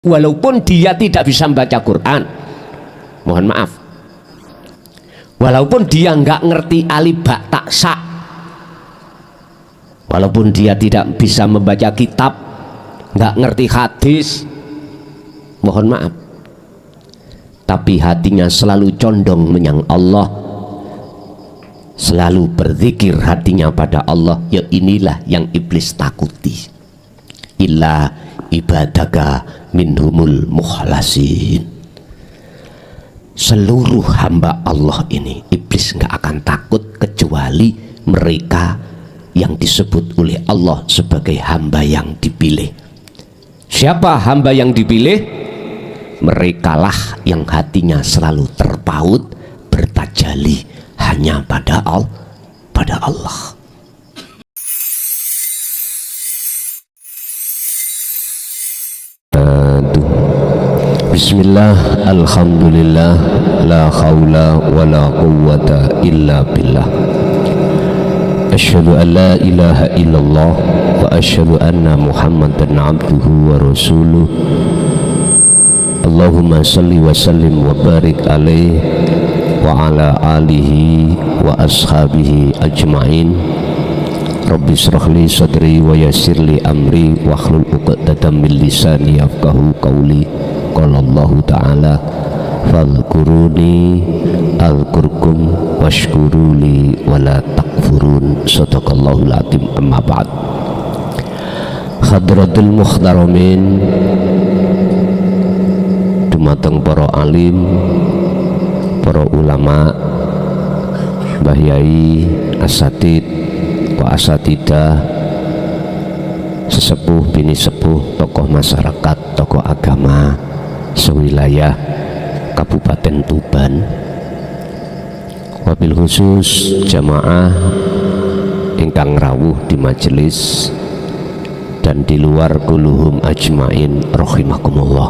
walaupun dia tidak bisa membaca Quran, mohon maaf, walaupun dia nggak ngerti alif ba ta sa, walaupun dia tidak bisa membaca kitab, nggak ngerti hadis, mohon maaf, tapi hatinya selalu condong menyang Allah, selalu berzikir hatinya pada Allah, ya inilah yang iblis takuti. Illa ibadaka minhumul mukhlasin. Seluruh hamba Allah ini iblis nggak akan takut kecuali mereka yang disebut oleh Allah sebagai hamba yang dipilih. Siapa hamba yang dipilih? Merekalah yang hatinya selalu terpaut bertajali hanya pada Allah. Bismillah, alhamdulillah, la khawla wa la quwwata illa billah. Asyhadu an la ilaha illallah wa asyhadu anna Muhammadan abduhu wa rasuluh. Allahumma salli wa sallim wa barik alaih wa ala alihi wa ashabihi ajma'in. Rabbi shrah li sadri wa yassir li amri wa hlul 'uqdatam min lisani yafqahu qawli. Qala Allah Ta'ala fadhkuruni azkurkum washkuruli wala takfurun. Sadaqallahul azim. Amma ba'd. Hadratul muhtaramin, dumateng para alim, para ulama, mbah yai, asatid wa asatidah, sesepuh bini sepuh, tokoh masyarakat, tokoh agama sewilayah Kabupaten Tuban, wabil khusus jamaah ingkang rawuh di majelis dan di luar kuluhum ajmain rahimakumullah.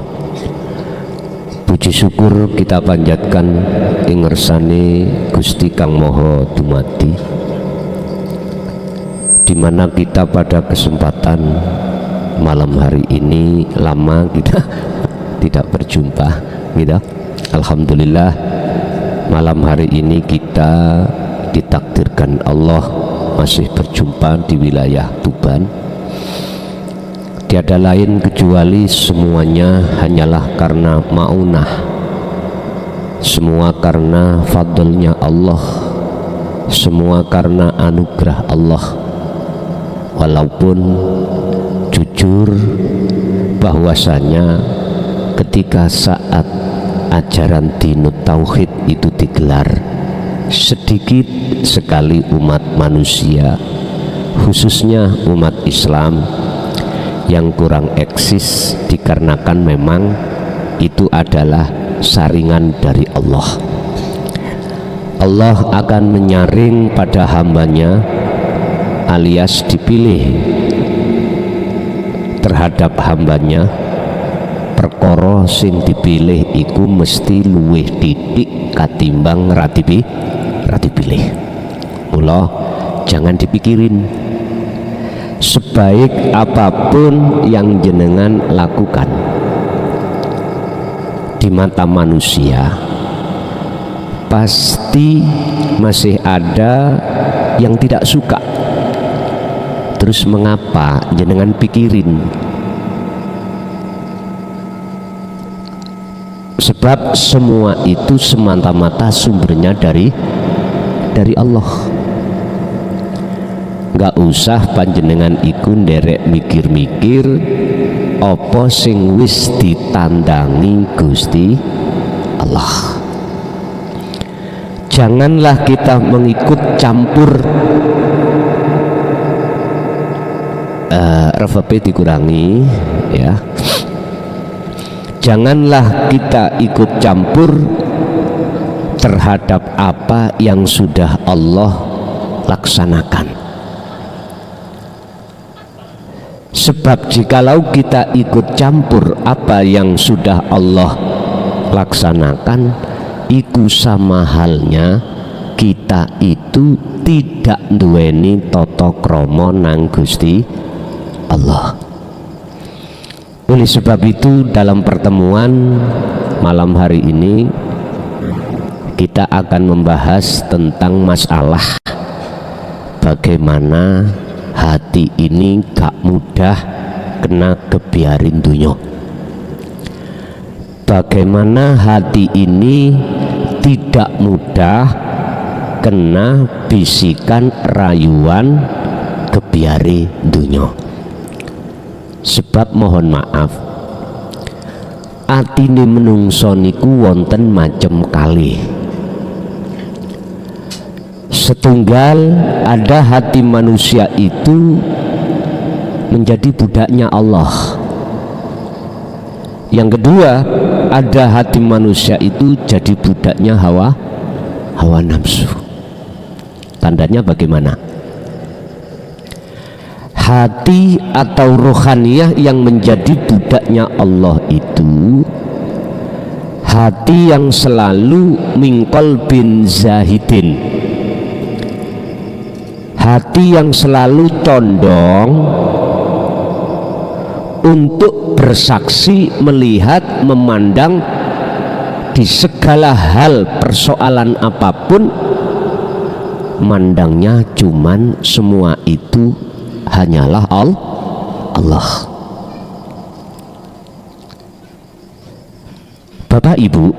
Puji syukur kita panjatkan ing ngersane Gusti Kang Maha Dumadi, di mana kita pada kesempatan malam hari ini lama kita tidak berjumpa gitu. Alhamdulillah malam hari ini kita ditakdirkan Allah masih berjumpa di wilayah Tuban. Tiada lain kecuali semuanya hanyalah karena maunah, semua karena fadlnya Allah, semua karena anugerah Allah. Walaupun jujur bahwasanya ketika saat ajaran dinut tauhid itu digelar, sedikit sekali umat manusia, khususnya umat Islam, yang kurang eksis dikarenakan memang itu adalah saringan dari Allah. Allah akan menyaring pada hambanya alias dipilih terhadap hambanya. Perkara sing dipilih iku mesti luwih titik katimbang ratipilih. Mula jangan dipikirin. Sebaik apapun yang jenengan lakukan di mata manusia, pasti masih ada yang tidak suka. Terus mengapa jenengan pikirin? Sebab semua itu semata-mata sumbernya dari Allah. Gak usah panjenengan iku nderek mikir-mikir apa sing wis ditandangi Gusti Allah. Janganlah kita mengikut campur. RVP dikurangi ya. Janganlah kita ikut campur terhadap apa yang sudah Allah laksanakan. Sebab jikalau kita ikut campur apa yang sudah Allah laksanakan, iku sama halnya kita itu tidak duweni tata krama nang Gusti Allah. Oleh sebab itu dalam pertemuan malam hari ini kita akan membahas tentang masalah bagaimana hati ini gak mudah kena kebiarin dunya. Bagaimana hati ini tidak mudah kena bisikan rayuan kebiari dunya. Sebab mohon maaf, atine menungso niku wonten macem kali. Setunggal ada hati manusia itu menjadi budaknya Allah. Yang kedua, ada hati manusia itu jadi budaknya hawa nafsu. Tandanya bagaimana? Hati atau rohaniyah yang menjadi budaknya Allah itu hati yang selalu mingkol bin zahidin, hati yang selalu condong untuk bersaksi, melihat, memandang di segala hal persoalan apapun, mandangnya cuman semua itu hanyalah Allah. Bapak Ibu,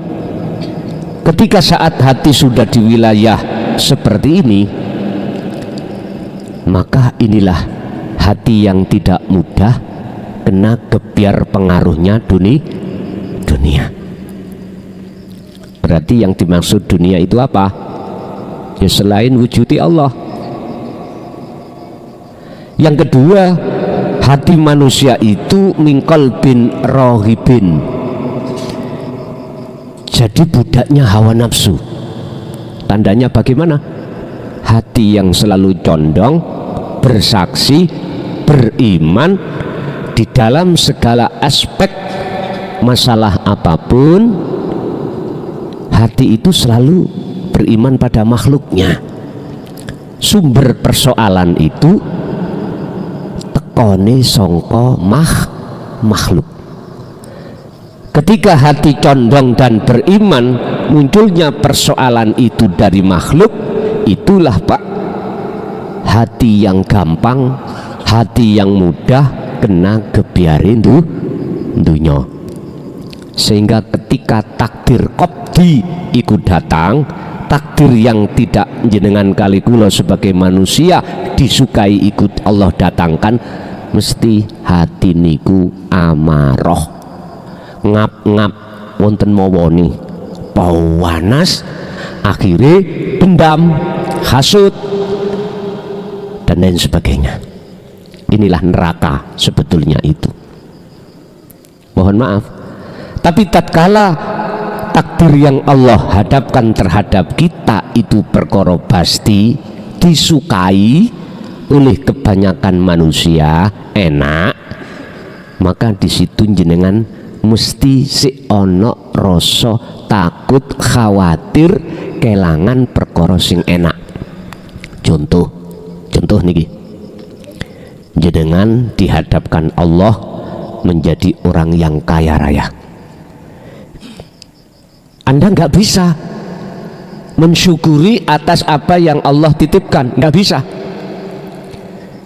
ketika saat hati sudah di wilayah seperti ini, maka inilah hati yang tidak mudah kena gebiar pengaruhnya dunia. Berarti yang dimaksud dunia itu apa? Ya selain wujudi Allah. Yang kedua, hati manusia itu mingkol bin rohibin, jadi budaknya hawa nafsu. Tandanya bagaimana? Hati yang selalu condong, bersaksi, beriman di dalam segala aspek masalah apapun. Hati itu selalu beriman pada makhluknya. Sumber persoalan itu tekone songko makhluk. Ketika hati condong dan beriman, munculnya persoalan itu dari makhluk. Itulah Pak, hati yang gampang, hati yang mudah kena gebiarin dunya. Sehingga ketika takdir qobdi ikut datang, takdir yang tidak jenengan kali kula sebagai manusia disukai ikut Allah datangkan, mesti hati niku amaroh, ngap-ngap wonten mawoni, pawanas, akhirnya dendam, hasud, dan lain sebagainya. Inilah neraka sebetulnya itu. Mohon maaf, tapi tatkala takdir yang Allah hadapkan terhadap kita itu perkara pasti disukai oleh kebanyakan manusia, enak, maka disitu jenengan mesti si ono rasa takut, khawatir kelangan perkara sing enak. Contoh niki, jenengan dihadapkan Allah menjadi orang yang kaya raya. Anda nggak bisa mensyukuri atas apa yang Allah titipkan, nggak bisa.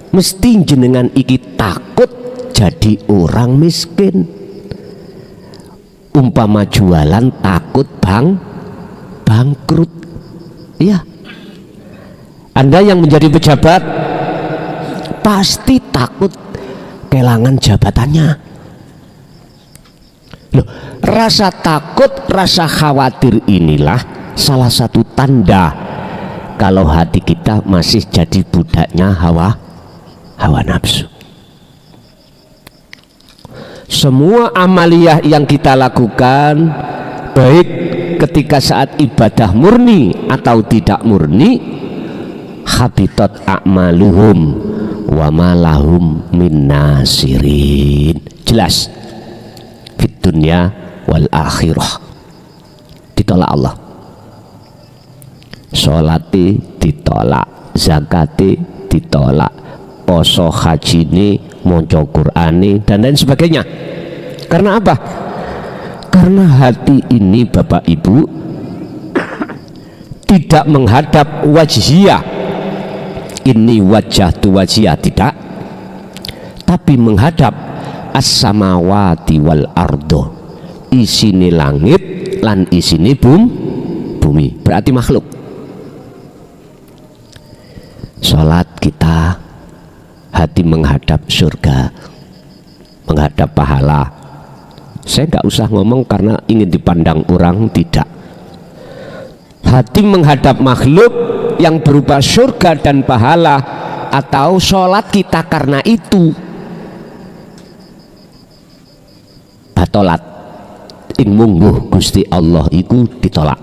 Mesti jenengan iki takut jadi orang miskin. Umpama jualan takut bangkrut. Iya. Anda yang menjadi pejabat pasti takut kehilangan jabatannya. Loh, rasa takut, rasa khawatir inilah salah satu tanda kalau hati kita masih jadi budaknya hawa nafsu. Semua amaliyah yang kita lakukan, baik ketika saat ibadah murni atau tidak murni, habitat a'maluhum wa ma lahum min nasirin. Jelas fit dunya wal akhirah, ditolak Allah. Sholati ditolak, zakati ditolak, poso hajini, maca Qur'ani dan lain sebagainya. Karena apa? Karena hati ini Bapak Ibu tidak menghadap wajhiyah, ini wajah tu wajhiyah, tidak, tapi menghadap as-samawati wal ardo, isini langit lan isini bumi, berarti makhluk. Salat kita hati menghadap surga, menghadap pahala. Saya nggak usah ngomong karena ingin dipandang orang, tidak. Hati menghadap makhluk yang berupa surga dan pahala, atau sholat kita karena itu batolat, ing mungguh Gusti Allah iku ditolak.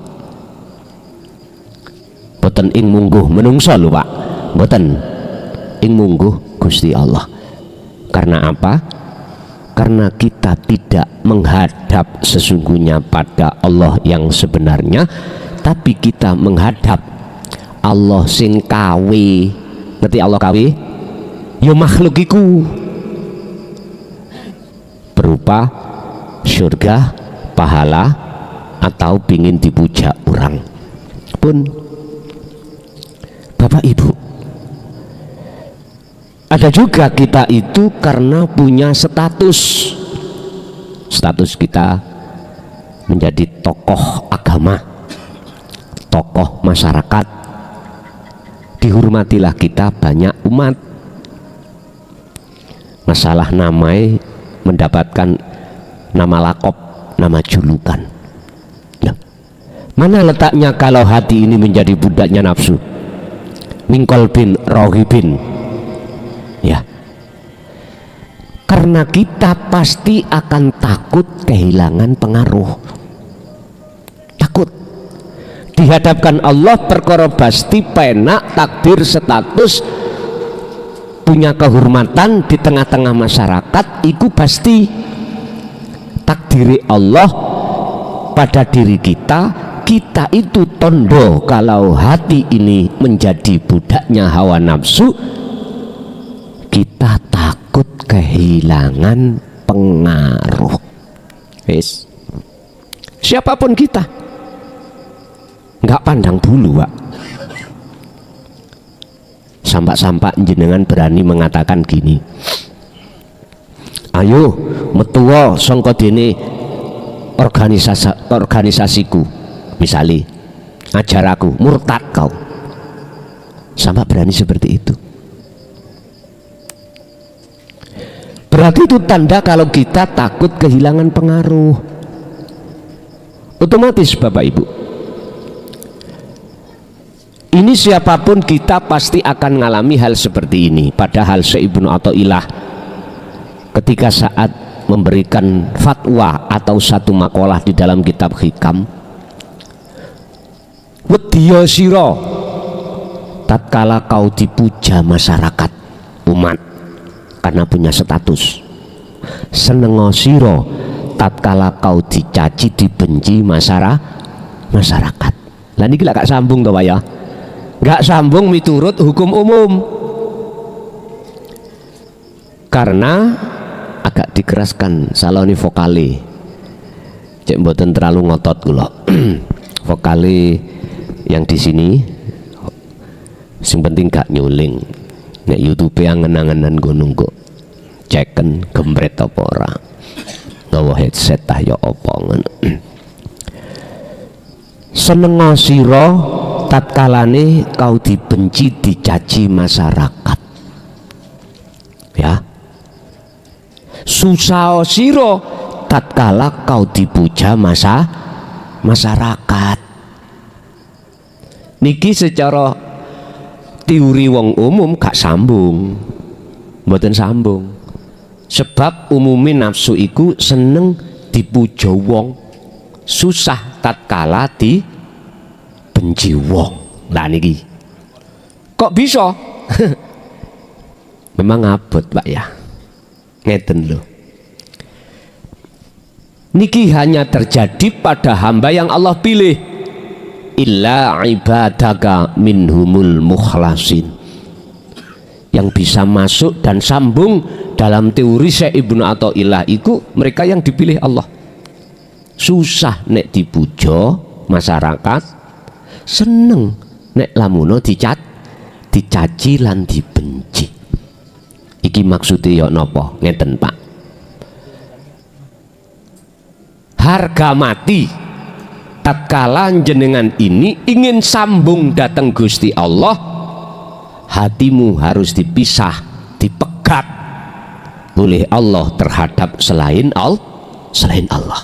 Boten ing mungguh menungso lho Pak, boten, ing mungguh Gusti Allah. Karena apa? Karena kita tidak menghadap sesungguhnya pada Allah yang sebenarnya, tapi kita menghadap Allah sing kawe. Ngerti Allah kawe? Ya makhluk iku berupa surga, pahala, atau pingin dipuja orang pun. Bapak Ibu, ada juga kita itu karena punya status kita menjadi tokoh agama, tokoh masyarakat, dihormatilah kita banyak umat. Masalah namai mendapatkan nama lakop, nama julukan. Nah, mana letaknya kalau hati ini menjadi budaknya nafsu? Mingkol bin rohibin, ya, karena kita pasti akan takut kehilangan pengaruh, takut dihadapkan Allah perkara pasti penak takdir status punya kehormatan di tengah-tengah masyarakat. Iku pasti takdiri Allah pada diri kita. Kita itu tondo kalau hati ini menjadi budaknya hawa nafsu, kita takut kehilangan pengaruh. Yes. Siapapun kita, nggak pandang bulu Pak. Sampak-sampak jenengan berani mengatakan gini, ayo metuwo sangka dene organisasiku, misalnya ajar aku, murtad kau. Sampai berani seperti itu. Berarti itu tanda kalau kita takut kehilangan pengaruh. Otomatis Bapak Ibu, ini siapapun kita pasti akan mengalami hal seperti ini. Padahal Syekh Ibnu Athaillah ketika saat memberikan fatwa atau satu makalah di dalam kitab Hikam, wedya sira tatkala kau dipuja masyarakat umat karena punya status, senengo sira tatkala kau dicaci dibenci masyarakat. Lah niki lak gak sambung to Pak ya, gak sambung miturut hukum umum. Karena agak dikeraskan saloni vokale, cek mboten terlalu ngotot kula. Vokale yang di sini sing penting gak nyuling. Nek YouTube angen-angenan go nunggu ceken gembret apa ora, nggawa headset tah ya apa ngono. Senengo sira tatkalane kau dibenci dicaci masyarakat, ya. Susah sira tatkala kau dipuja masyarakat. Niki secara teori wong umum gak sambung, mboten sambung. Sebab umumnya nafsu iku seneng dipuja wong, susah tatkala dibenci wong. Lah niki kok bisa? Memang abot Pak ya, ngeten loh. Niki hanya terjadi pada hamba yang Allah pilih. Illa ibadaka minhumul mukhlasin, yang bisa masuk dan sambung dalam teori Syekh Ibnu Athaillah iku mereka yang dipilih Allah. Susah nek dipuja masyarakat, seneng nek lamuno dicaci lan dibenci. Iki maksudnya ya napa? Ngeten Pak. Harga mati tatkala jenengan ini ingin sambung datang Gusti Allah, hatimu harus dipisah, dipegat oleh Allah terhadap selain Allah.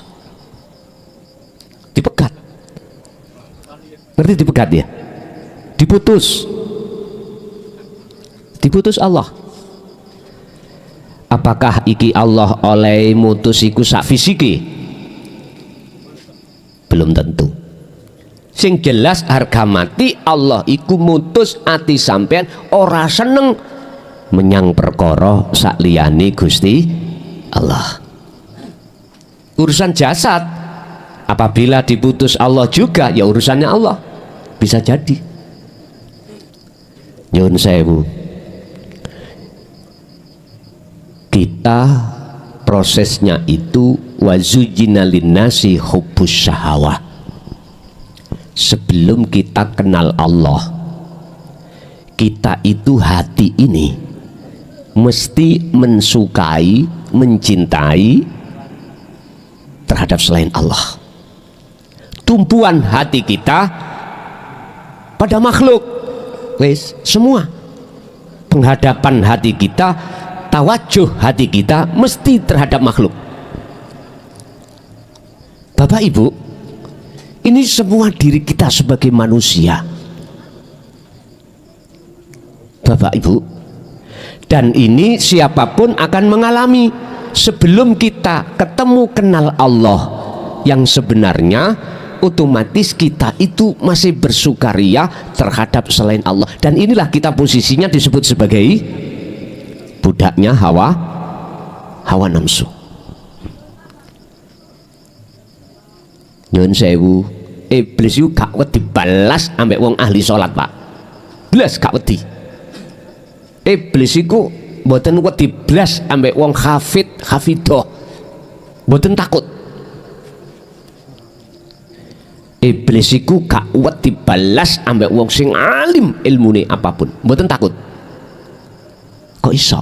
Dipegat. Ngerti dipegat ya? Diputus Allah. Apakah iki Allah oleh mutus iku sak fisiki? Belum tentu. Sing jelas harga mati Allah iku mutus ati sampean ora seneng menyang perkara sak liyane Gusti Allah. Urusan jasad apabila diputus Allah juga ya urusannya Allah, bisa jadi. Nyuwun sewu, kita prosesnya itu wazujina linnasi hubbus syahawah. Sebelum kita kenal Allah, kita itu hati ini mesti mensukai, mencintai terhadap selain Allah. Tumpuan hati kita pada makhluk, wes semua penghadapan hati kita, tawajuh hati kita mesti terhadap makhluk. Bapak Ibu, ini semua diri kita sebagai manusia, Bapak Ibu, dan ini siapapun akan mengalami. Sebelum kita ketemu kenal Allah yang sebenarnya, otomatis kita itu masih bersukaria terhadap selain Allah, dan inilah kita posisinya disebut sebagai budaknya hawa nafsu. Nyuwun sewu, iblis itu gak wedi balas ambek wong ahli sholat Pak, belas gak wedi. Iblis itu mboten wedi blas ambek wong hafidoh, mboten takut. Iblis itu gak wedi balas ambek wong sing alim ilmune apapun, mboten takut. Kok iso?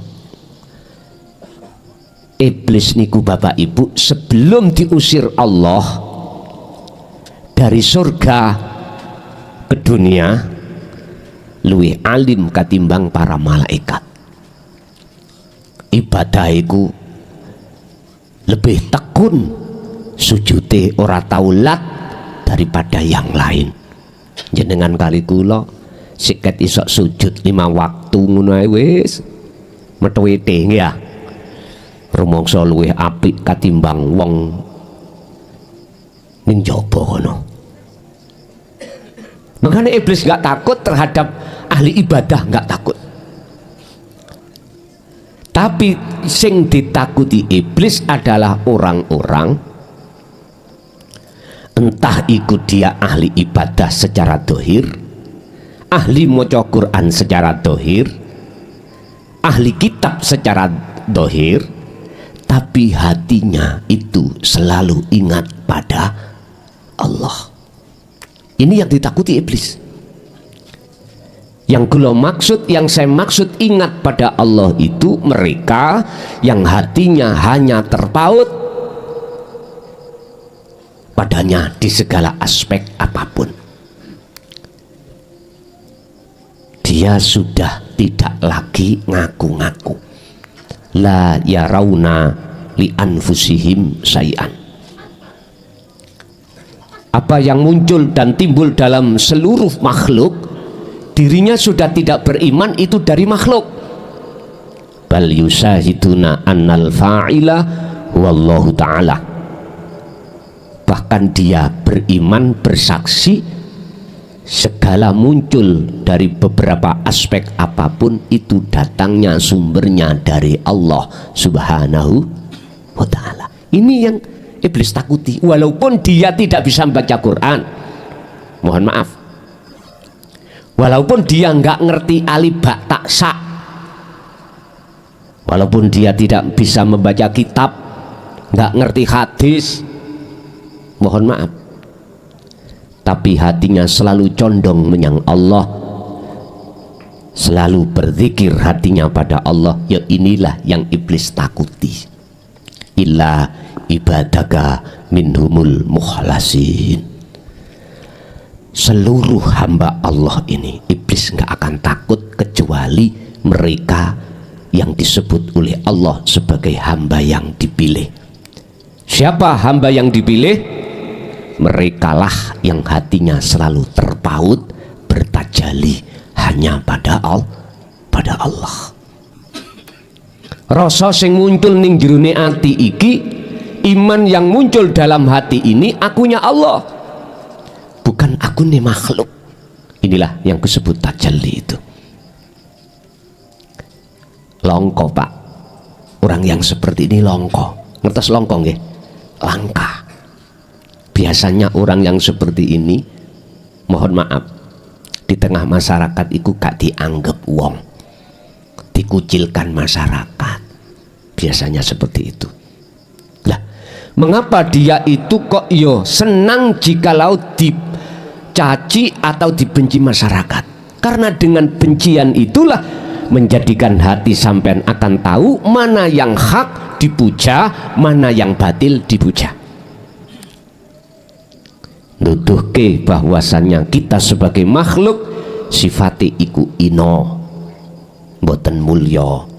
Iblis niku Bapak Ibu sebelum diusir Allah dari surga ke dunia luwih alim katimbang para malaikat. Ibadahiku lebih tekun, sujute ora taulat daripada yang lain. Jenengan kali kula siket isok sujud 5 waktu ngono ae wis metwete ya. Rumangsa luwih apik katimbang wong ning jaba kono. Makanya iblis nggak takut terhadap ahli ibadah, nggak takut. Tapi sing ditakuti iblis adalah orang-orang, entah ikut dia ahli ibadah secara dohir, ahli maca Quran secara dohir, ahli kitab secara dohir, tapi hatinya itu selalu ingat pada Allah. Ini yang ditakuti iblis. Yang kula maksud, yang saya maksud ingat pada Allah itu mereka yang hatinya hanya terpaut padanya di segala aspek apapun. Dia sudah tidak lagi ngaku-ngaku. La yarawna li anfusihim syai'an. Apa yang muncul dan timbul dalam seluruh makhluk, dirinya sudah tidak beriman itu dari makhluk. Bal yusahiduna annal fa'ila wallahu ta'ala. Bahkan dia beriman, bersaksi segala muncul dari beberapa aspek apapun itu datangnya sumbernya dari Allah subhanahu wa ta'ala. Ini yang iblis takuti, walaupun dia tidak bisa membaca Quran, mohon maaf, walaupun dia nggak ngerti alif ba ta sa, walaupun dia tidak bisa membaca kitab, nggak ngerti hadis, mohon maaf, tapi hatinya selalu condong menyang Allah, selalu berzikir hatinya pada Allah, ya inilah yang iblis takuti. Illa ibadaka minhumul mukhlasin. Seluruh hamba Allah ini iblis nggak akan takut kecuali mereka yang disebut oleh Allah sebagai hamba yang dipilih. Siapa hamba yang dipilih? Merekalah yang hatinya selalu terpaut bertajali hanya pada Allah. Rasa sing muncul ning jerone ati iki, iman yang muncul dalam hati ini akunya Allah, bukan aku nih makhluk. Inilah yang disebut tajalli itu. Longko pak, orang yang seperti ini longko. Ngertos longko nggih? Langka. Biasanya orang yang seperti ini, mohon maaf, di tengah masyarakat itu gak dianggap wong, dikucilkan masyarakat. Biasanya seperti itu. Lah, mengapa dia itu kok yo senang jikalau dicaci atau dibenci masyarakat? Karena dengan bencian itulah menjadikan hati sampean akan tahu mana yang hak dipuja, mana yang batil dipuja. Nuduhke bahwasannya kita sebagai makhluk sifati iku ino, boten mulya.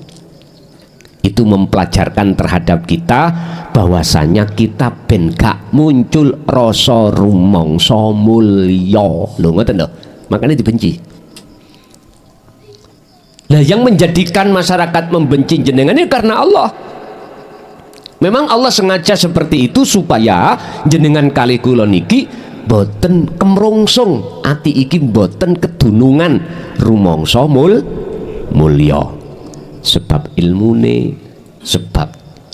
Itu mempelajarkan terhadap kita bahwasanya kita ben gak muncul rasa rumangsa mulya. Lho ngoten lho. Makanya dibenci. Lah yang menjadikan masyarakat membenci jenengan ini karena Allah. Memang Allah sengaja seperti itu supaya jenengan kali kula niki boten kemrungsung, ati iki boten kedunungan rumangsa mulya. Sebab ilmune, sebab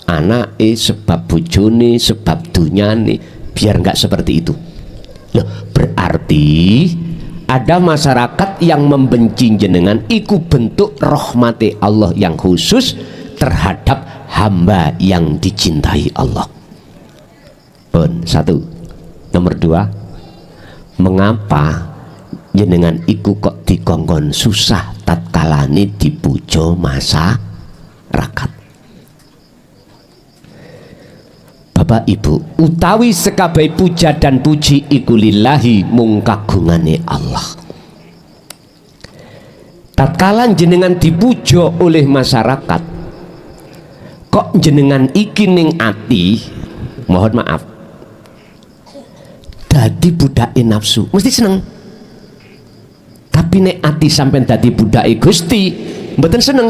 anake, sebab bojone, sebab dunyane, biar nggak seperti itu. Loh, berarti ada masyarakat yang membenci jenengan iku bentuk rahmati Allah yang khusus terhadap hamba yang dicintai Allah. Pun satu. Nomor dua, mengapa jenengan iku kok dikongkon susah tatkalane dipuja masyarakat? Bapak Ibu, utawi sekabai puja dan puji iku lillahi, mung kagungane Allah. Tatkala jenengan dipuja oleh masyarakat, kok jenengan iki ning ati, mohon maaf, dadi budake nafsu, mesti seneng. Tapi nek ati sampai dadi budake Gusti, mboten seneng.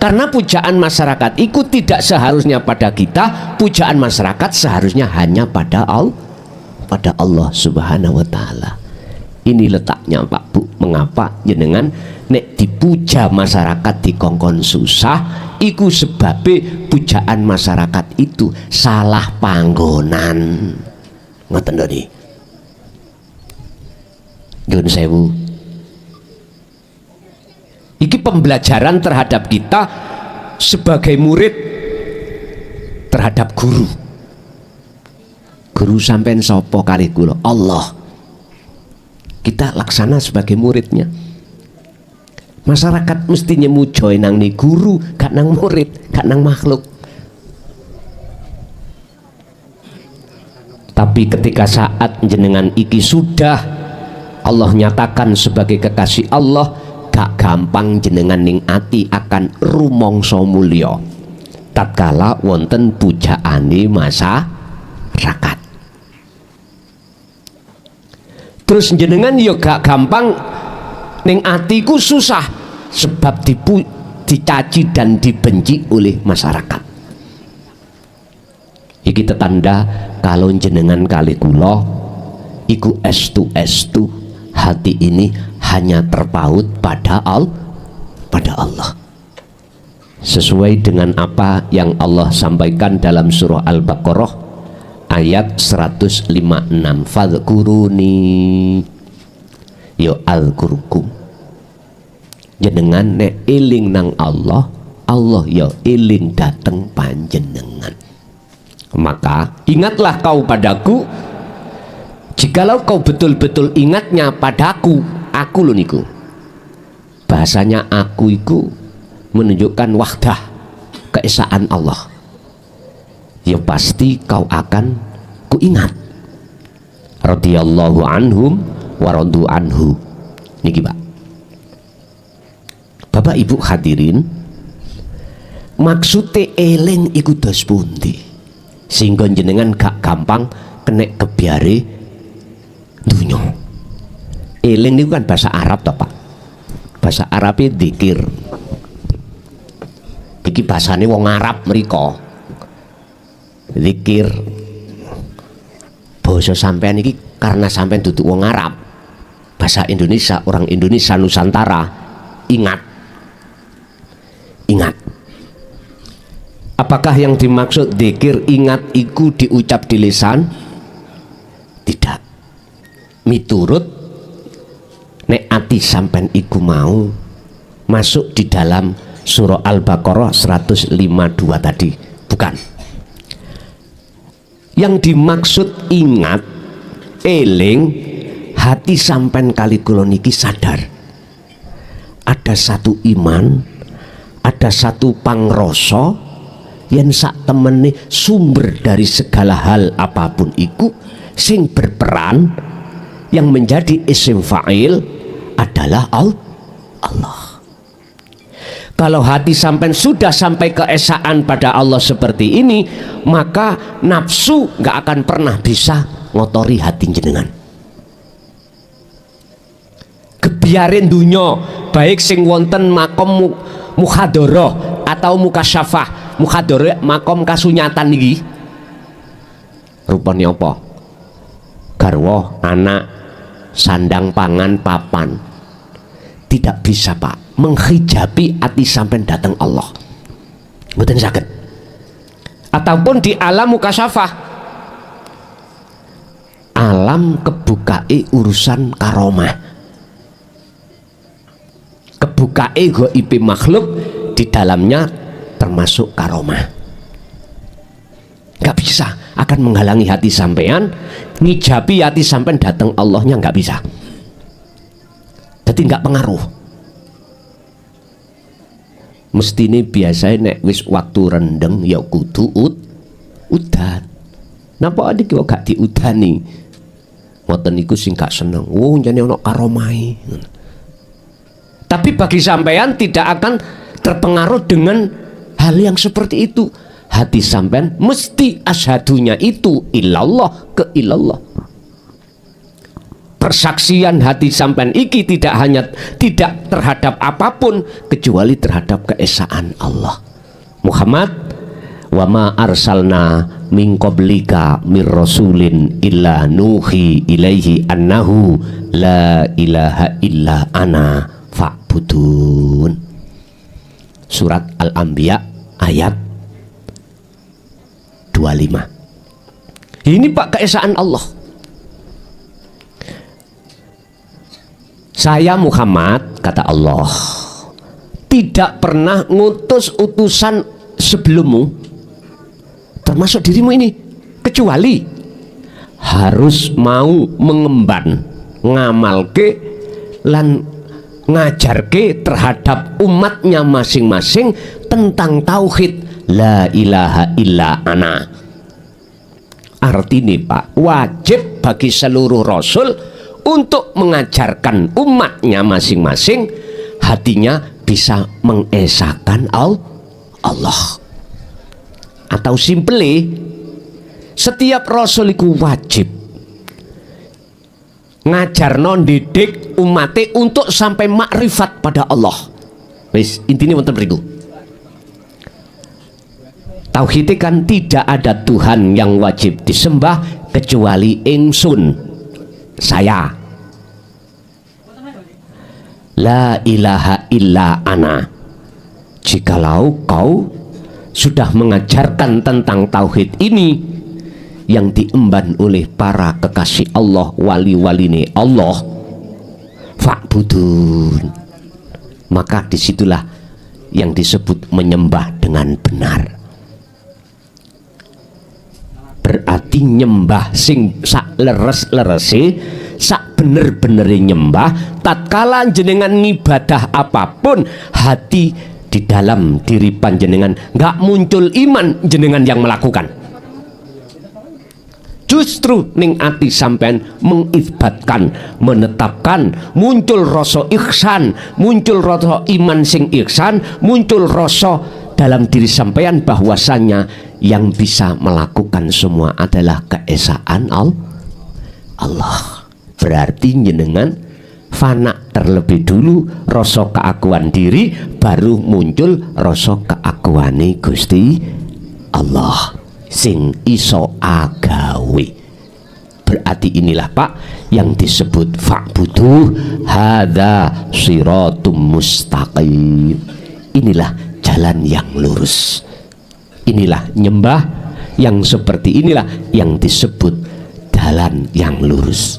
Karena pujaan masyarakat itu tidak seharusnya pada kita, pujaan masyarakat seharusnya hanya pada Allah Subhanahu wa taala. Ini letaknya Pak Bu, mengapa jenengan nek dipuja masyarakat dikongkon susah, iku sebabnya pujaan masyarakat itu salah panggonan. Ngoten lho niki. Nyuwun sewu. Iki pembelajaran terhadap kita sebagai murid terhadap guru. Guru sampean sapa kali kula? Allah. Kita laksana sebagai muridnya. Masyarakat mestinya mujoy nang ni guru, gak nang murid, gak nang makhluk. Tapi ketika saat jenengan iki sudah Allah nyatakan sebagai kekasih Allah, gak gampang jenengan ning ati akan rumangsa mulya tatkala wonten pujaane masyarakat. Terus jenengan yo gak gampang ning atiku susah sebab dicaci dan dibenci oleh masyarakat. Iki tetanda kalau jenengan kali kula iku estu hati ini hanya terpaut pada Allah, sesuai dengan apa yang Allah sampaikan dalam surah Al-Baqarah ayat 156, fadhkuruni yo alqurukum. Jenengan nek eling nang Allah, Allah ya eling dateng panjenengan. Maka ingatlah kau padaku, jikalau kau betul-betul ingatnya padaku, aku lho niku. Bahasanya aku iku menunjukkan wahdah, keesaan Allah. Ya pasti kau akan kuingat. Radhiyallahu anhum wa radu anhu. Niki Pak. Bapak Ibu hadirin, maksudnya eling iku dos pundi? Sehingga jenengan gak gampang kena kebiare dunya. Eling niku kan bahasa Arab toh Pak. Bahasa Arabnya dzikir. Iki bahasane wong Arab mriko. Dzikir. Basa sampean iki karena sampean duduk wong Arab. Bahasa Indonesia, orang Indonesia Nusantara, ingat. Ingat. Apakah yang dimaksud dzikir ingat iku diucap di lisan? Tidak. Miturut nek ati sampean iku mau masuk di dalam surah Al-Baqarah 152 tadi. Bukan. Yang dimaksud ingat, eling, hati sampean kali kula niki sadar. Ada satu iman, ada satu pangrasa yen sak temene sumber dari segala hal apapun iku sing berperan yang menjadi isim fa'il adalah Allah. Kalau hati sampai sudah sampai keesaan pada Allah seperti ini, maka nafsu nggak akan pernah bisa ngotori hati jenengan. Kebiarin dunya baik sing wonten makom mukhadharah atau mukasyafah. Mukhadharah makom kasunyatan niki rupane apa? Garwa, anak, sandang pangan, papan. Tidak bisa Pak menghijabi hati sampean datang Allah. Mboten saged. Ataupun di alam mukasyafah, alam kebukae urusan karomah, kebukae ghaibi makhluk di dalamnya termasuk karomah. Nggak bisa akan menghalangi hati sampean, ngijabi hati sampean datang Allahnya nggak bisa. Jadi nggak pengaruh. Mesti ini biasanya nek wis waktu rendeng ya kudu udan. Napa adik kok gak diudani? Ngoten niku sing gak seneng. Oh jane ana karomai. Tapi bagi sampean tidak akan terpengaruh dengan hal yang seperti itu. Hati sampean mesti ashadunya itu ilallah ke ilallah. Persaksian hati sampean iki tidak hanya tidak terhadap apapun kecuali terhadap keesaan Allah. Muhammad, wa ma arsalna min qablika mir rasulin illa nuhi ilaihi annahu la ilaha illa ana fa'budun. Surat Al-Anbiya ayat 25. Ini Pak keesaan Allah. Saya Muhammad, kata Allah, tidak pernah ngutus utusan sebelummu, termasuk dirimu ini, kecuali harus mau mengemban, ngamalke lan ngajarke terhadap umatnya masing-masing tentang tauhid la ilaha illa ana. Artinya Pak, wajib bagi seluruh rasul untuk mengajarkan umatnya masing-masing hatinya bisa mengesahkan Allah. Atau simple, setiap rasul itu wajib ngajarno didik umate untuk sampai makrifat pada Allah. Wis intine wonten mriku. Tauhid kan tidak ada Tuhan yang wajib disembah kecuali ingsun, saya. La ilaha illa ana. Jikalau kau sudah mengajarkan tentang tauhid ini yang diemban oleh para kekasih Allah, wali-waline Allah, fa'budun, maka disitulah yang disebut menyembah dengan benar. Berarti nyembah sing sak leres-lerese, sak bener-benere nyembah, tatkala jenengan ngibadah apapun, hati di dalam diri panjenengan nggak muncul iman jenengan yang melakukan. Justru ning ati sampean mengisbatkan, menetapkan, muncul rasa ihsan, muncul rasa iman sing ihsan, muncul rasa dalam diri sampean bahwasanya yang bisa melakukan semua adalah keesaan Allah. Berarti jenengan fana terlebih dulu rasa keakuan diri, baru muncul rasa keakuane Gusti Allah sing iso agawe. Berarti inilah Pak yang disebut fa'budu hadza shiratum mustaqim. Inilah jalan yang lurus. Inilah nyembah yang seperti inilah yang disebut jalan yang lurus.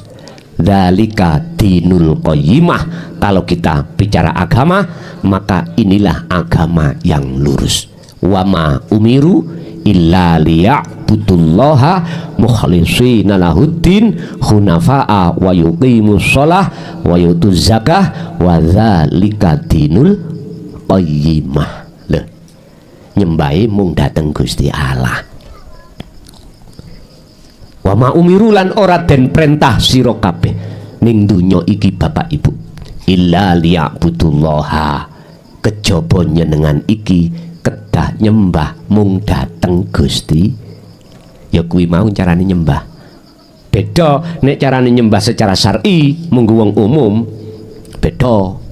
Dzalika dinul qayyimah. Kalau kita bicara agama, maka inilah agama yang lurus. Wa ma umiru illa liya'budullaha mukhlishina lahuddin hunafa'a wa yuqimus shalah wa yutuz zakah wa dzalika dinul qayyimah. Lho, nyembahe mung dateng Gusti Allah. Wa ma umiru lan ora den perintah sira kabeh ning donya iki Bapak Ibu illa liya'budullaha, kejaba nyenengan iki kedah nyembah mung dateng Gusti, ya kuwi mau carane nyembah. Beda nek carane nyembah secara syar'i munggo wong umum, beda.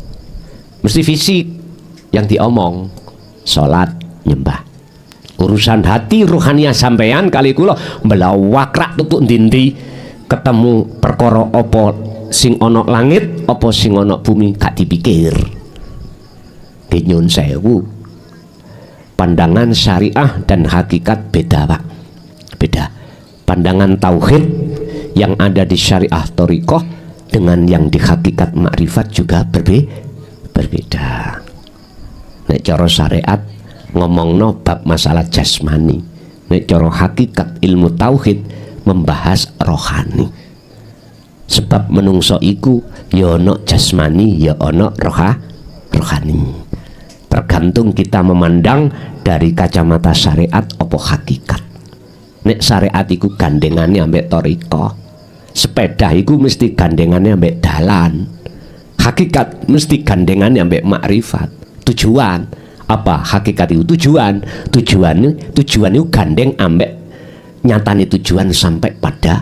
Mesti fisik yang diomong, salat, nyembah. Urusan hati rohania sampean kali kula melawakrak tutuk ndi-ndi ketemu perkara apa sing ana langit apa sing ana bumi gak dipikir. Nggih nyun sewu. Pandangan syariah dan hakikat beda Pak, beda. Pandangan tauhid yang ada di syariah thariqah dengan yang di hakikat makrifat juga berbeda. Nek cara syariat ngomongno bab masalah jasmani, nek cara hakikat ilmu tauhid membahas rohani. Sebab menungso iku ya ana jasmani ya ana rohani. Tergantung kita memandang dari kacamata syariat apa hakikat. Nek syariat iku gandengane ambek thariqah, sepeda iku mesti gandengane ambek dalan. Hakikat mesti gandengane ambek makrifat. Tujuan apa hakikat itu? Tujuan itu gandeng ambek nyatane tujuan sampai pada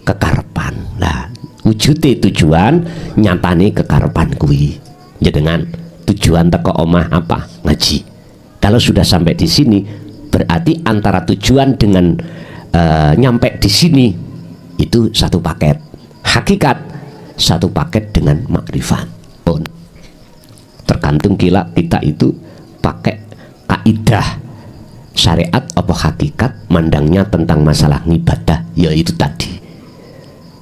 kekarepan. Nah, wujude tujuan nyatane kekarepan kuwi. Ya dengan tujuan teko omah apa? Ngaji. Kalau sudah sampai di sini, berarti antara tujuan dengan nyampe di sini itu satu paket. Hakikat satu paket dengan makrifat. Tergantung kita itu pakai kaidah syariat apa hakikat, mandangnya tentang masalah ibadah, yaitu tadi.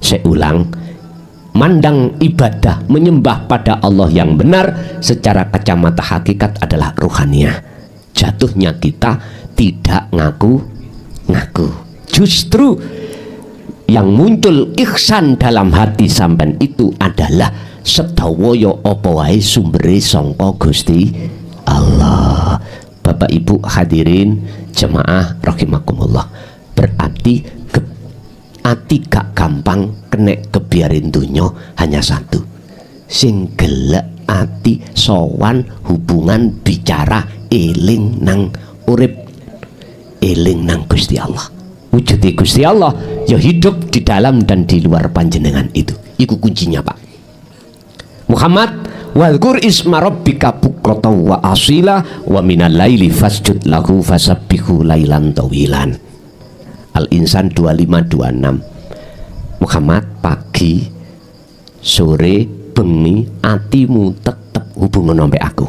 Saya ulang, mandang ibadah menyembah pada Allah yang benar secara kacamata hakikat adalah ruhaniyah. Jatuhnya kita tidak ngaku-ngaku. Justru yang muncul ihsan dalam hati sampean itu adalah sedawaya apa wae sumbere sangka Gusti Allah. Bapak Ibu hadirin jemaah rahimakumullah. Berarti ati gak gampang kenek kebiarin dunyo hanya satu, sing gelek ati sowan hubungan bicara eling nang urip, eling nang Gusti Allah. Wujudi Gusti Allah ya hidup di dalam dan di luar panjenengan itu. Iku kuncinya Pak Muhammad. Wadhkur isma rabbika bukrata wa asila wa minal laili fasjud lahu fasabbihu lailan tawilan. Al-Insan 2526. Muhammad, pagi, sore, bengi, atimu tetap hubungan sampai aku.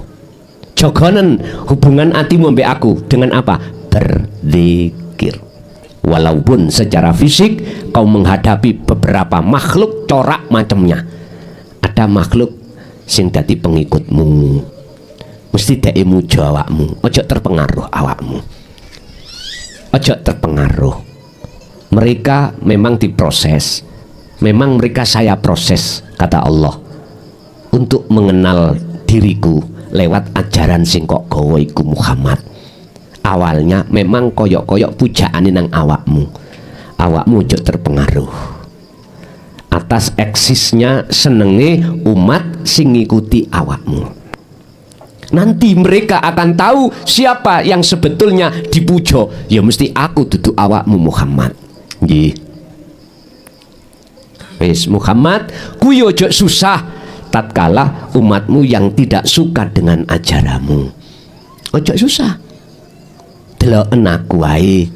Jogonen hubungan atimu sampai aku dengan apa? Berzikir. Walaupun secara fisik kau menghadapi beberapa makhluk corak macamnya. Ada makhluk sing dadi pengikutmu, mesti dhek mujo awakmu, ojo terpengaruh awakmu, ojo terpengaruh. Mereka memang diproses, memang mereka saya proses, kata Allah, untuk mengenal diriku lewat ajaran sing kok gawa iku Muhammad. Awalnya memang koyok-koyok pujaane nang awakmu, awakmu ojo terpengaruh atas eksisnya senenge umat sing ngikuti awakmu. Nanti mereka akan tahu siapa yang sebetulnya dipuja. Ya mesti aku duduk awakmu Muhammad. Nggih. Wis Muhammad kuwi ojo susah tatkala umatmu yang tidak suka dengan ajaranmu. Ojo susah. Deloken aku wae.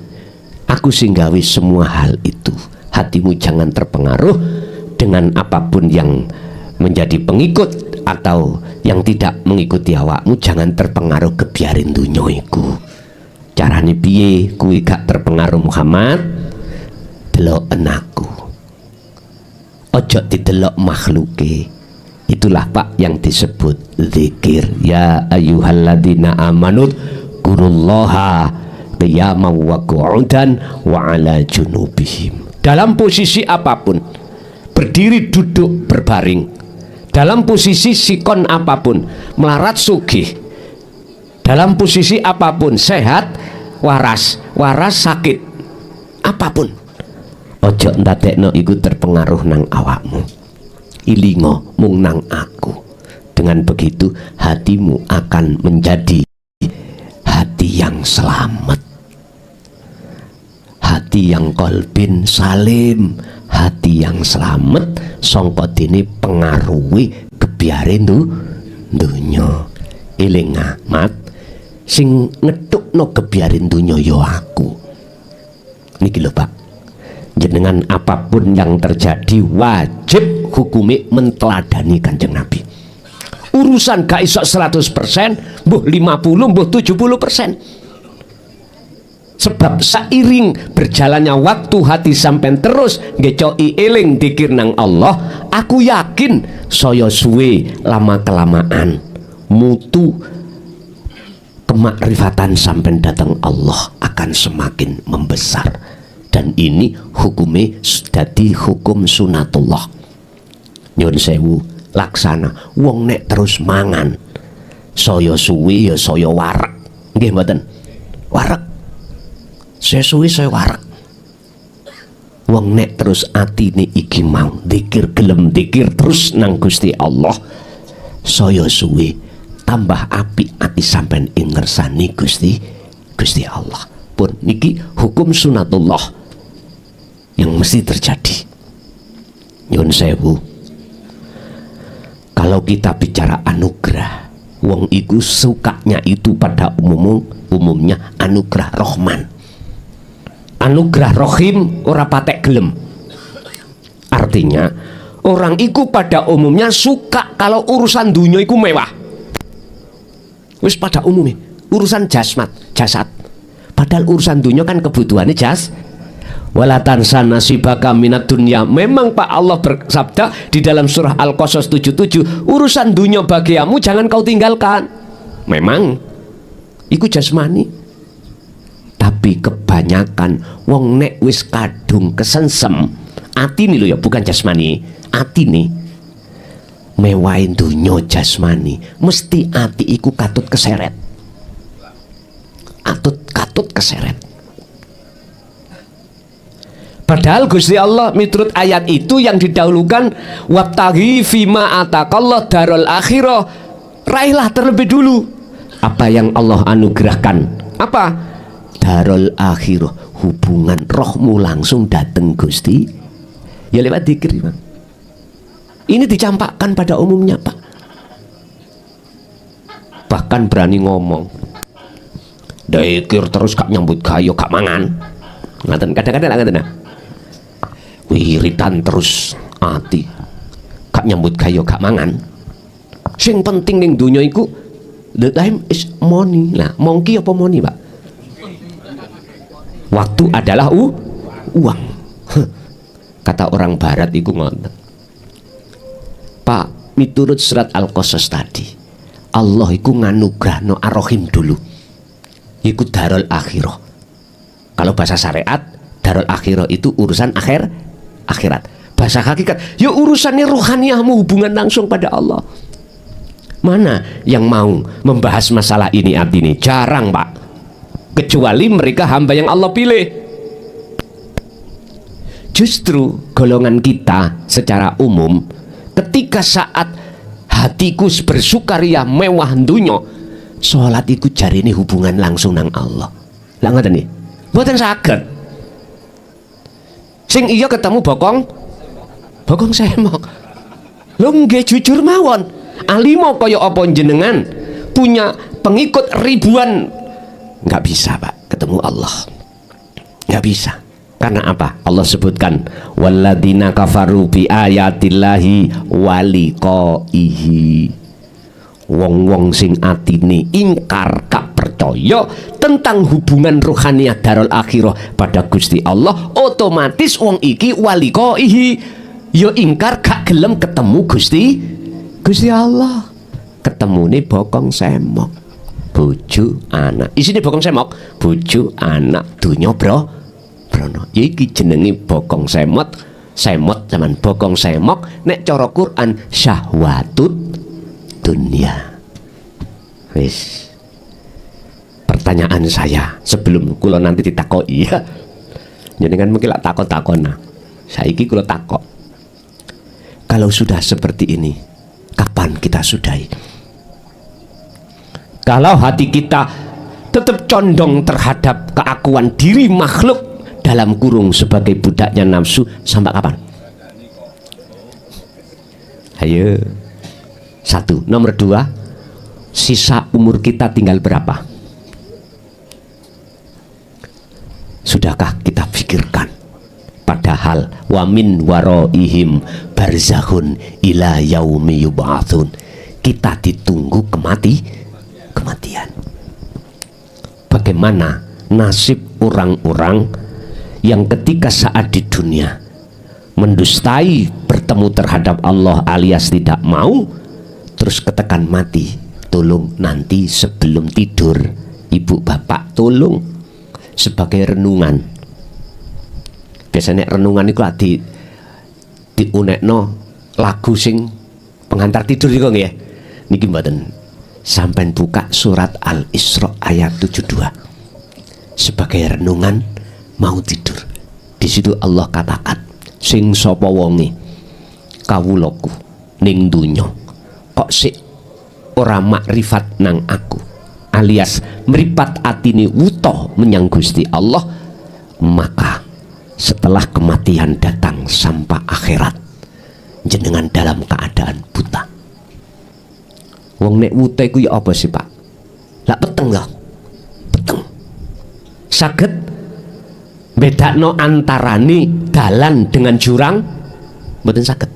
Aku sing gawe semua hal itu. Hatimu jangan terpengaruh dengan apapun yang menjadi pengikut atau yang tidak mengikuti awakmu. Jangan terpengaruh kebiarin dunya iku. Carane piye kuwi gak terpengaruh Muhammad? Deloken aku. Ojo didelok makhluke. Itulah Pak yang disebut zikir. Ya ayyuhalladzina amanut kurullaha qiyaman wa qu'udan wa ala junubihim. Dalam posisi apapun, berdiri, duduk, berbaring, dalam posisi sikon apapun, melarat sugih, dalam posisi apapun, sehat waras, waras sakit, apapun, ojo ndadekno iku terpengaruh nang awakmu. Ilingo mung nang aku. Dengan begitu hatimu akan menjadi hati yang selamat, hati yang kolbin salim, hati yang selamat sangka dene pengaruhi kebiaren dunya. Eling amat sing ngethukno kebiaren dunya ya aku. Niki lho Pak, jenengan apapun yang terjadi wajib hukumi menteladani Kanjeng Nabi. Urusan gak iso 100%, mbuh 50, mbuh 70%. Sebab seiring berjalannya waktu hati sampai terus ngecoki eling dikir nang Allah, aku yakin saya suwe lama kelamaan mutu kemakrifatan sampai datang Allah akan semakin membesar. Dan ini hukumnya dadi hukum sunatullah. Nyun sewu laksana wong nek terus mangan saya suwi ya saya warak. Nggih mboten? Warak. Saya suwi saya warak. Wong nek terus atine iki mau dikir gelem dikir terus nang Gusti Allah, saya suwi tambah apik ati sampean ing ngersani Gusti Allah. Pun niki hukum sunatullah yang mesti terjadi. Nyun sewu, kalau kita bicara anugerah, wong iku sukanya itu pada umumnya anugerah Rahman. Anugerah Rohim ora patek gelem. Artinya orang iku pada umumnya suka kalau urusan dunia iku mewah. Wis pada umumnya urusan jasad. Padahal urusan dunia kan kebutuhannya wala tansa nasibaka minad dunya. Memang Pak Allah bersabda di dalam surah Al-Qasas 77, urusan dunia bagiamu jangan kau tinggalkan. Memang iku jasmani, tapi kebanyakan wong nek wis kadung kesensem ati nih lo ya, bukan jasmani, ati nih mewahin dunia jasmani, mesti ati iku katut keseret, katut keseret. Padahal Gusti Allah miturut ayat itu yang didahulukan, wabtaghi fima atakallah darul akhirah, raihlah terlebih dulu apa yang Allah anugerahkan. Apa? Darul akhirah, hubungan rohmu langsung datang Gusti ya lewat dzikir. Ini dicampakkan pada umumnya Pak. Bahkan berani ngomong dzikir terus gak nyambut gayo gak mangan, ngaten kadang-kadang ngaten. Wiritan terus ati gak nyambut gayo gak mangan. Sing penting ning dunya iku the time is money. Nah, mongki apa money Pak? Waktu adalah uang. Kata orang barat iku ngoten Pak, miturut surat Al-Qasas tadi, Allah iku nganugrahno ar-Rahim dulu. Iku darul akhirah. Kalau bahasa syariat, darul akhirah itu urusan akhirat. Bahasa hakikat, ya urusannya rohaniahmu, hubungan langsung pada Allah. Mana yang mau membahas masalah ini artinya? Jarang, Pak. Kecuali mereka hamba yang Allah pilih. Justru golongan kita secara umum, ketika saat hatiku bersukaria mewah dunya, sholat iku jarine hubungan langsung nang Allah. Lah ngoten nggih. Mboten saged. Sing iya ketemu bokong semok. Lho nggih jujur mawon. Alimo kaya apa jenengan punya pengikut ribuan, nggak bisa, Pak, ketemu Allah. Nggak bisa. Karena apa? Allah sebutkan walladzina kafaru bi ayatillahi waliqaihi. Wong-wong sing atine ingkar gak percaya tentang hubungan rohaniah darul akhirah pada Gusti Allah, otomatis wong iki waliqaihi, ya ingkar gak gelem ketemu Gusti Allah. Ketemune bokong semok, bojo anak. Isine bokong semok, bojo anak, dunya brono. Ya iki jenenge bokong semot zaman bokong semok. Nek cara Quran syahwatut dunia. Wis. Pertanyaan saya sebelum kula nanti ditakoki ya. Jenengan mungkin lak takon-takon. Nah, saiki kula takok. Kalau sudah seperti ini, kapan kita sudahi? Kalau hati kita tetap condong terhadap keakuan diri makhluk dalam kurung sebagai budaknya nafsu, sampai kapan? Ayo. Satu. Nomor dua, sisa umur kita tinggal berapa? Sudahkah kita pikirkan? Padahal wamin waroihim barzakhun ila yaumi yub'atsun. Kita ditunggu kematian. Bagaimana nasib orang-orang yang ketika saat di dunia mendustai bertemu terhadap Allah alias tidak mau, terus ketekan mati? Tolong nanti sebelum tidur, ibu bapak tolong sebagai renungan. Biasanya renungan itu diunekno lagu sing pengantar tidur iku nggih. Niki mboten. Sampai buka surat Al-Isra ayat 72 sebagai renungan mau tidur. Di situ Allah katakan, sing sapa wonge kawulaku ning donya kok sik ora makrifat nang aku, alias mripat atine wuta menyang Gusti Allah, maka setelah kematian datang sampai akhirat jenengan dalam keadaan buta. Wong nek wuta iku ya apa sih, Pak? Lah peteng lah. Peteng. Saged bedakno antarane dalan dengan jurang? Mboten saged.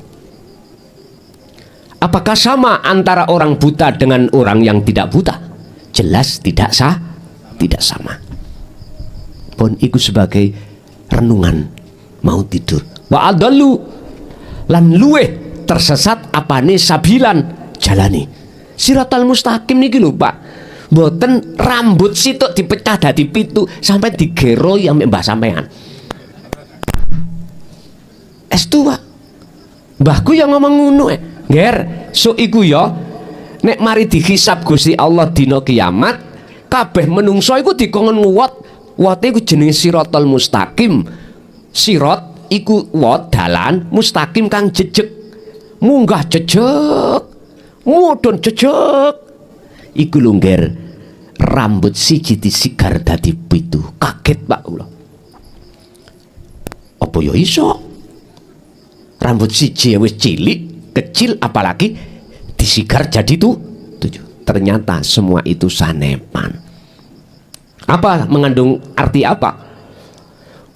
Apakah sama antara orang buta dengan orang yang tidak buta? Jelas tidak sama. Pun iku sebagai renungan mau tidur. Wa adallu lan luweh tersesat apane sabilan jalani. Siratal mustaqim niki lho, Pak. Mboten rambut situk dipecah dadi pitu sampai digero yang mbah sampean. Estu, Pak. Mbahku yang ngomong ngono Nger, so iku ya nek mari dihisab Gusti Allah dina kiamat, kabeh menungso iku dikongkon nguwat. Wate iku jenenge siratal mustaqim. Sirat iku wat dalan, mustaqim kang jejeg. Munggah jejeg, mudhun jejeg. Iku lho Nger, rambut siji disigar dadi pitu. Kaget Pak kula. Apa ya iso? Rambut siji wis cilik, kecil, apalagi disigar jadi tujuh. Ternyata semua itu sanepan. Apa mengandung arti apa?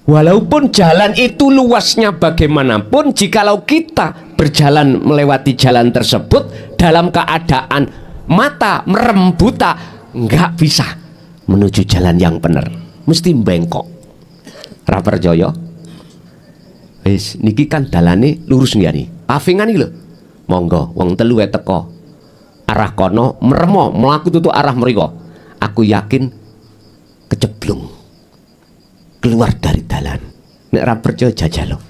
Walaupun jalan itu luasnya bagaimanapun, jikalau kita berjalan melewati jalan tersebut dalam keadaan mata merem buta, nggak bisa menuju jalan yang benar, mesti bengkok. Ra percaya? Wis niki kan dalane lurus nggih nih. Pavingan iki lho. Monggo wong telu teko. arah kono meremo melaku tutu arah mriko, aku yakin keceblung keluar dari dalan. Nek ra percaya jajalo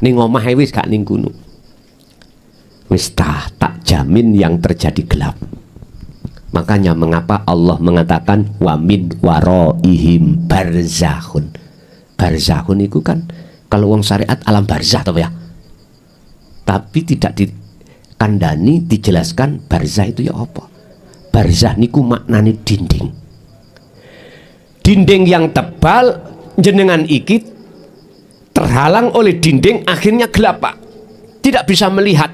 ning omahe wis gak ning kono, wis tak jamin yang terjadi gelap. Makanya mengapa Allah mengatakan wa min waraihim barzakhun. Barzakhun itu kan kalau wong syariat alam barzah toh ya, tapi tidak dikandani dijelaskan barzah itu ya apa. Barzah niku maknane dinding yang tebal, jenengan iki terhalang oleh dinding, akhirnya gelap Pak, tidak bisa melihat.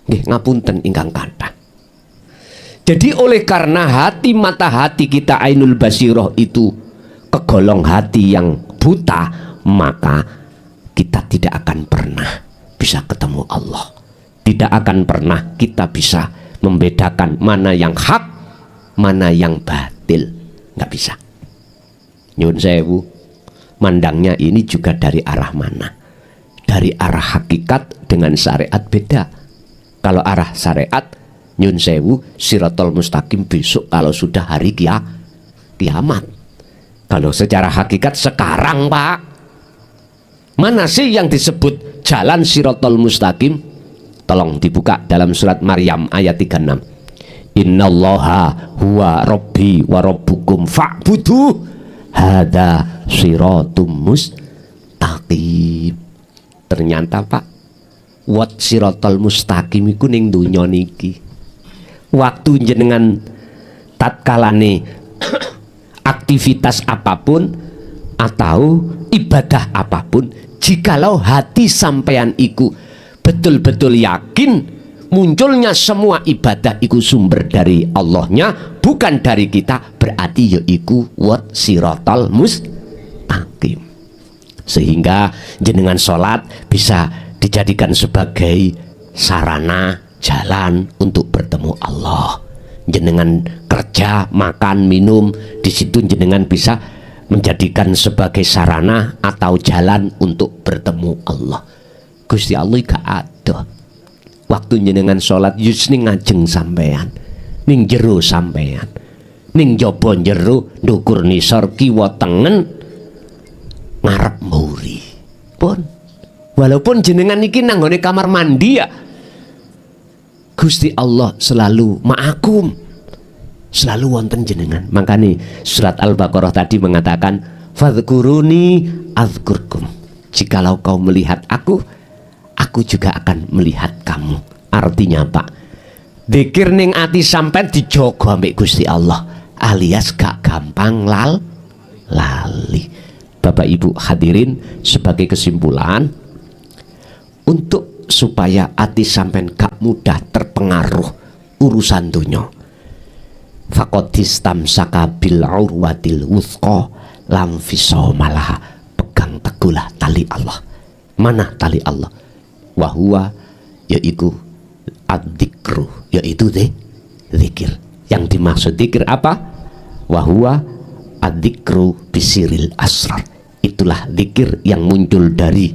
Nggih ngapunten ingkang kathah. Jadi oleh karena mata hati kita ainul basiroh itu kegolong hati yang buta, maka kita tidak akan pernah bisa ketemu Allah. Tidak akan pernah kita bisa membedakan mana yang hak, mana yang batil. Nggak bisa. Nyun sewu, mandangnya ini juga dari arah mana? Dari arah hakikat dengan syariat beda. Kalau arah syariat, nyun sewu, siratal mustaqim besok kalau sudah hari kiamat. Kalau secara hakikat sekarang Pak, mana sih yang disebut jalan siratal mustaqim? Tolong dibuka dalam surat Maryam ayat 36. Innallaha huwa rabbi wa rabbukum fa'budu hadza siratum mustaqim. Ternyata Pak, wat siratal mustaqim iku ning donya niki. Waktu jenengan tatkalane aktivitas apapun atau ibadah apapun, jikalau hati sampean iku betul-betul yakin munculnya semua ibadah iku sumber dari Allahnya, bukan dari kita, berarti yaiku wat siratal mustaqim. Sehingga jenengan sholat bisa dijadikan sebagai sarana jalan untuk bertemu Allah. Jenengan kerja, makan, minum, di situ jenengan bisa menjadikan sebagai sarana atau jalan untuk bertemu Allah. Gusti Allah gak ada. Waktu jenengan sholat yus ning ngajeng sampean, ning jero sampean, ning jaba jero, ndukur nisor, kiwa tengen, ngarep mburi. Pun walaupun jenengan niki nanggone kamar mandi ya, Gusti Allah selalu ma'akum, selalu wonten jenengan. Makanya surat Al-Baqarah tadi mengatakan fadhkuruni azkurkum. Jikalau kau melihat aku juga akan melihat kamu. Artinya Pak, dzikir ning ati sampean dijogo ambek Gusti Allah, alias gak gampang lali. Bapak Ibu hadirin, sebagai kesimpulan, untuk supaya hati sampean gak mudah terpengaruh urusan dunia, faqadistam sakabil urwatil wuthqa lam fisomalaha, pegang teguhlah tali Allah. Mana tali Allah? Wahwa yaitu ad-dzikru, yaitu zikir. Yang dimaksud zikir apa? Wahwa ad-dzikru bisiril asrar. Itulah zikir yang muncul dari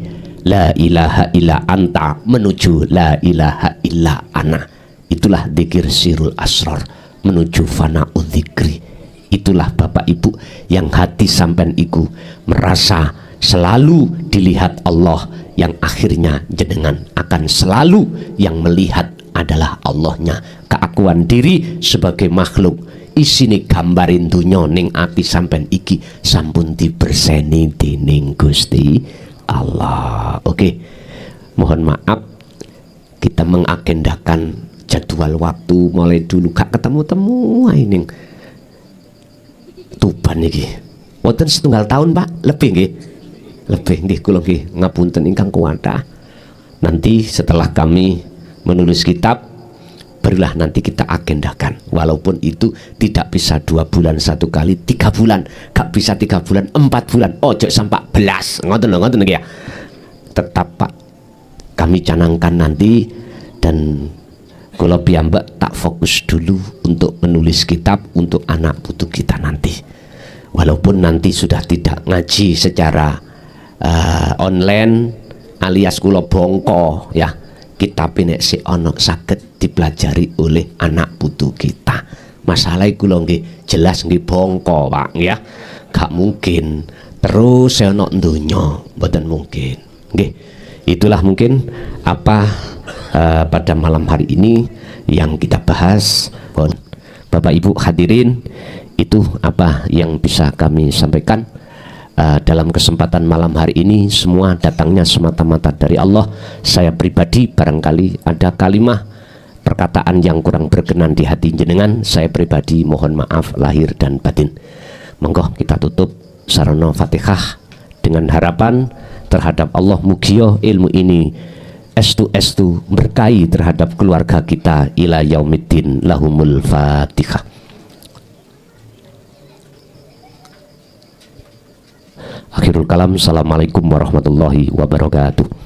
la ilaha illa anta menuju la ilaha illa ana. Itulah zikir sirul asrar menuju fana'u dzikri. Itulah Bapak Ibu yang hati sampean iku merasa selalu dilihat Allah, yang akhirnya jenengan akan selalu yang melihat adalah Allahnya. Keakuan diri sebagai makhluk isine gambarin dunya ning ati sampean iki sampun diberseni dening Gusti Allah. Oke, mohon maaf kita mengagendakan jadwal waktu mulai dulu gak ketemu-temu ning Tuban iki. Wonten setunggal tahun Pak, lebih nggih. Lebih nggih kula nggih ngapunten ingkang kuwatah. Nanti setelah kami menulis kitab, barulah nanti kita agendakan. Walaupun itu tidak bisa 2 bulan 1 kali, 3 bulan, gak bisa 3 bulan, 4 bulan, ojo sampai 14. Ngoten ya. Tetap Pak, kami canangkan nanti, dan kula piyambak tak fokus dulu untuk menulis kitab untuk anak putu kita nanti. Walaupun nanti sudah tidak ngaji secara online alias kula bongko ya, kitab nek si ono saged dipelajari oleh anak putu kita. Masalah iku lho nggih jelas nggih bongko Pak ya. Gak mungkin terus ono donya, mboten mungkin. Nggih. Itulah mungkin apa pada malam hari ini yang kita bahas. Bapak Ibu hadirin, itu apa yang bisa kami sampaikan dalam kesempatan malam hari ini. Semua datangnya semata-mata dari Allah. Saya pribadi barangkali ada kalimah perkataan yang kurang berkenan di hati jenengan, saya pribadi mohon maaf lahir dan batin. Monggo kita tutup sarana Fatihah dengan harapan terhadap Allah mugia ilmu ini estu berkahi terhadap keluarga kita ila yaumiddin. Lahumul Fatihah. Akhirul kalam. Assalamualaikum warahmatullahi wabarakatuh.